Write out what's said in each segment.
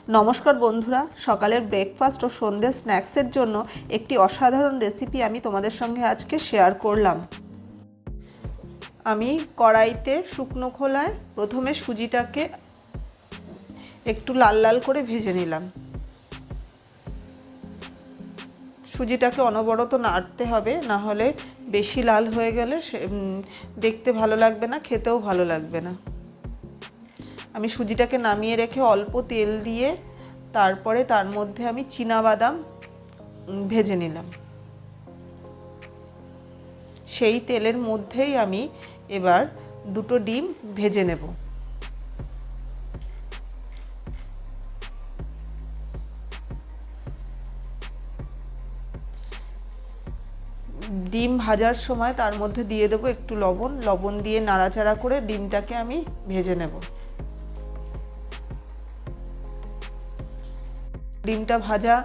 নমস্কার বন্ধুরা, সকালের ব্রেকফাস্ট ও সন্ধ্যের স্ন্যাক্সের জন্য একটি অসাধারণ রেসিপি আমি তোমাদের সঙ্গে আজকে শেয়ার করলাম। আমি কড়াইতে শুকনো খোলায় প্রথমে সুজিটাকে একটু লাল লাল করে ভেজে নিলাম। সুজিটাকে অনবরত নাড়তে হবে, না হলে বেশি লাল হয়ে গেলে দেখতে ভালো লাগবে না, খেতেও ভালো লাগবে না। আমি সুজিটাকে নামিয়ে রেখে অল্প তেল দিয়ে তারপরে তার মধ্যে আমি চীনাবাদাম ভেজে নিলাম। সেই তেলের মধ্যেই আমি এবার দুটো ডিম ভেজে নেব। ডিম ভাজার সময় তার মধ্যে দিয়ে দেবো একটু লবণ দিয়ে নাড়াচাড়া করে ডিমটাকে আমি ভেজে নেব। ডিমটা ভাজা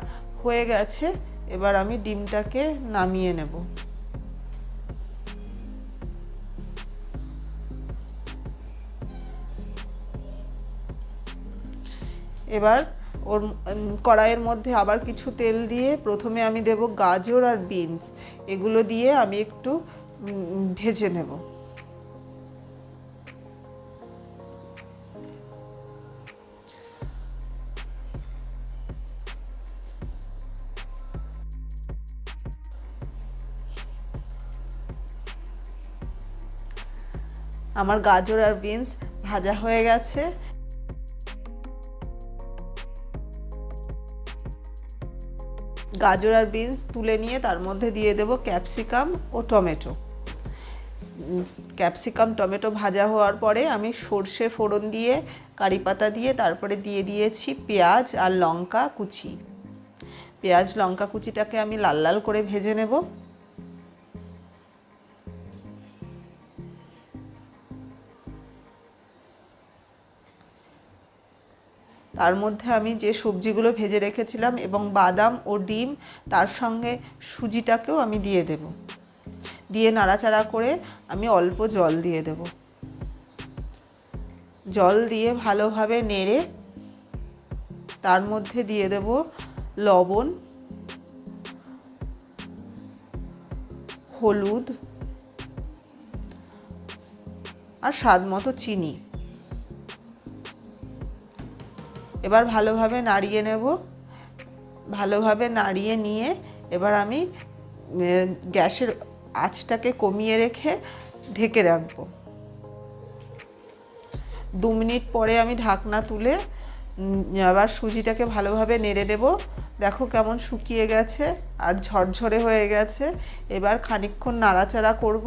হয়ে গেছে, এবার আমি ডিমটাকে নামিয়ে নেব। এবার ওর কড়াইয়ের মধ্যে আবার কিছু তেল দিয়ে প্রথমে আমি দেব গাজর আর বিনস, এগুলো দিয়ে আমি একটু ভেজে নেব। আমার গাজর আর বিনস ভাজা হয়ে গেছে। গাজর আর বিনস তুলে নিয়ে তার মধ্যে দিয়ে দেব ক্যাপসিকাম ও টমেটো। ক্যাপসিকাম টমেটো ভাজা হওয়ার পরে আমি সর্ষে ফোড়ন দিয়ে কারি পাতা দিয়ে তারপরে দিয়ে দিয়েছি পেঁয়াজ আর লঙ্কা কুচি। পেঁয়াজ লঙ্কা কুচিটাকে আমি লাল লাল করে ভেজে নেব। তার মধ্যে আমি যে সবজিগুলো ভেজে রেখেছিলাম এবং বাদাম ও ডিম, তার সঙ্গে সুজিটাকেও আমি দিয়ে দেব। দিয়ে নাড়াচাড়া করে আমি অল্প জল দিয়ে দেব। জল দিয়ে ভালোভাবে নেড়ে তার মধ্যে দিয়ে দেব লবণ, হলুদ আর স্বাদ মতো চিনি। এবার ভালোভাবে নাড়িয়ে নেব। ভালোভাবে নাড়িয়ে নিয়ে এবার আমি গ্যাসের আঁচটাকে কমিয়ে রেখে ঢেকে রাখবো। 2 মিনিট পরে আমি ঢাকনা তুলে আবার সুজিটাকে ভালোভাবে নেড়ে দেব। দেখো কেমন শুকিয়ে গেছে আর ঝরঝরে হয়ে গেছে। এবার খানিকক্ষণ নাড়াচাড়া করব।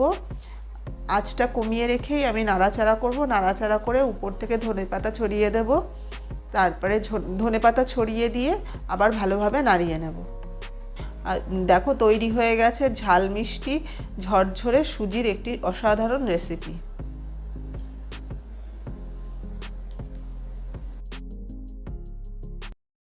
আঁচটা কমিয়ে রেখেই আমি নাড়াচাড়া করব। নাড়াচাড়া করে উপর থেকে ধনেপাতা ছড়িয়ে দেব। তারপরে ধনেপাতা ছড়িয়ে দিয়ে আবার ভালোভাবে নাড়িয়ে নেব। আর দেখো তৈরি হয়ে গেছে ঝাল মিষ্টি ঝরঝরে সুজির একটি অসাধারণ রেসিপি।